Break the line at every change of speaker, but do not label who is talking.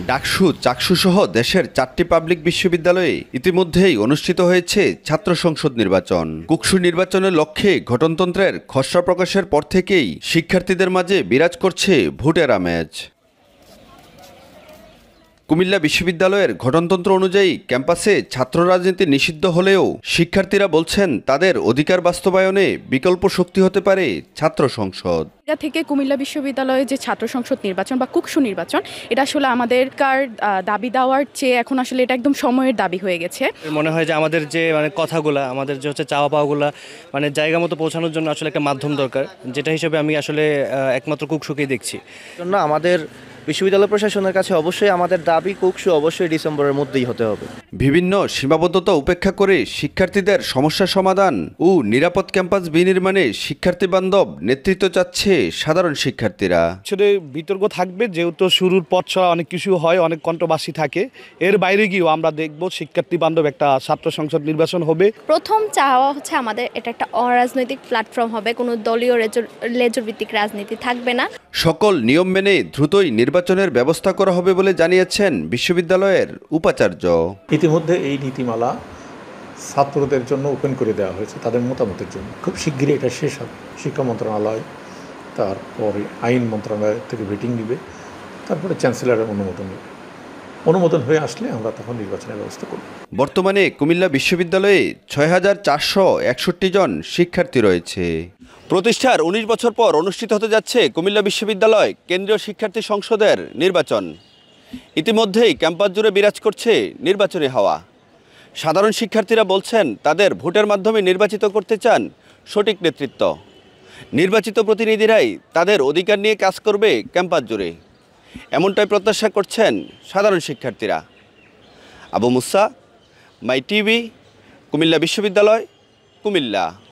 ডাকসু চাকসু সহ দেশের 4টি পাবলিক বিশ্ববিদ্যালয়ে ইতিমধ্যেই অনুষ্ঠিত হয়েছে ছাত্র সংসদ নির্বাচন। কুকসু নির্বাচনের লক্ষ্যে গঠনতন্ত্রের খসড়া প্রকাশের পর থেকেই শিক্ষার্থীদের মাঝে বিরাজ করছে ভোটের আমেজ। কুমিল্লা বিশ্ববিদ্যালয়ের গঠনতন্ত্র অনুযায়ী ক্যাম্পাসে ছাত্র রাজনীতি নিষিদ্ধ হলেও শিক্ষার্থীরা বলছেন তাদের অধিকার বাস্তবায়নে বিকল্প শক্তি হতে পারে ছাত্র সংসদ।
থেকে কুমিল্লা বিশ্ববিদ্যালয়ে যে ছাত্র সংসদ নির্বাচন বা কুকসু নির্বাচন, এটা আসলে আমাদেরকার দাবি দেওয়ার চেয়ে এখন আসলে এটা একদম সময়ের দাবি হয়ে গেছে।
মনে হয় যে আমাদের যে কথাগুলা, আমাদের যে চাওয়া পাওয়াগুলা জায়গা মতো পৌঁছানোর জন্য আসলে একটা মাধ্যম দরকার, যেটা হিসেবে আমি আসলে একমাত্র কুকসুকেই দেখছি।
জন্য আমাদের বিশ্ববিদ্যালয় প্রশাসনের কাছে অবশ্যই আমাদের দাবি কুকসু অবশ্যই ডিসেম্বরের মধ্যেই হতে হবে।
বিভিন্ন সীমাবদ্ধতা উপেক্ষা করে শিক্ষার্থীদের সমস্যা সমাধান ও নিরাপদ ক্যাম্পাস বিনির্মাণে শিক্ষার্থী বান্ধব নেতৃত্ব চাচ্ছে সাধারণ শিক্ষার্থীরা।
আসলে বিতর্ক থাকবে, যেহেতু শুরুর পথ ছাড়া অনেক কিছু হয়, অনেক কন্ট্রোভার্সি থাকে। এর বাইরে গিয়েও আমরা দেখব শিক্ষার্থী বান্ধব একটা ছাত্র সংসদ নির্বাচন হবে।
প্রথম চাওয়া হচ্ছে আমাদের এটা একটা অরাজনৈতিক প্ল্যাটফর্ম হবে, কোনো দলীয় লেজুর ভিত্তিক রাজনীতি থাকবে না।
সকল নিয়ম মেনে দ্রুতই নির্বাচনের ব্যবস্থা করা হবে বলে জানিয়েছেন বিশ্ববিদ্যালয়ের উপাচার্য।
ইতিমধ্যে এই নীতিমালা ছাত্রদের জন্য ওপেন করে দেওয়া হয়েছে তাদের মতামতের জন্য। খুব শিগগিরই এটা শেষ হবে। শিক্ষা মন্ত্রণালয়, তারপরে আইন মন্ত্রণালয় থেকে ভেটিং নিবে, তারপরে চ্যান্সেলরের অনুমোদন নেবে। অনুমোদন হয়ে আসলে আমরা তখন নির্বাচনের ব্যবস্থা করব।
বর্তমানে কুমিল্লা বিশ্ববিদ্যালয়ে ৬,৪৬১ জন শিক্ষার্থী রয়েছে। প্রতিষ্ঠার ১৯ বছর পর অনুষ্ঠিত হতে যাচ্ছে কুমিল্লা বিশ্ববিদ্যালয় কেন্দ্রীয় শিক্ষার্থী সংসদের নির্বাচন। ইতিমধ্যেই ক্যাম্পাস জুড়ে বিরাজ করছে নির্বাচনী হাওয়া। সাধারণ শিক্ষার্থীরা বলছেন তাদের ভোটের মাধ্যমে নির্বাচিত করতে চান সঠিক নেতৃত্ব। নির্বাচিত প্রতিনিধিরাই তাদের অধিকার নিয়ে কাজ করবে ক্যাম্পাস জুড়ে, এমনটাই প্রত্যাশা করছেন সাধারণ শিক্ষার্থীরা। আবু মুসা, মাই টিভি, কুমিল্লা বিশ্ববিদ্যালয়, কুমিল্লা।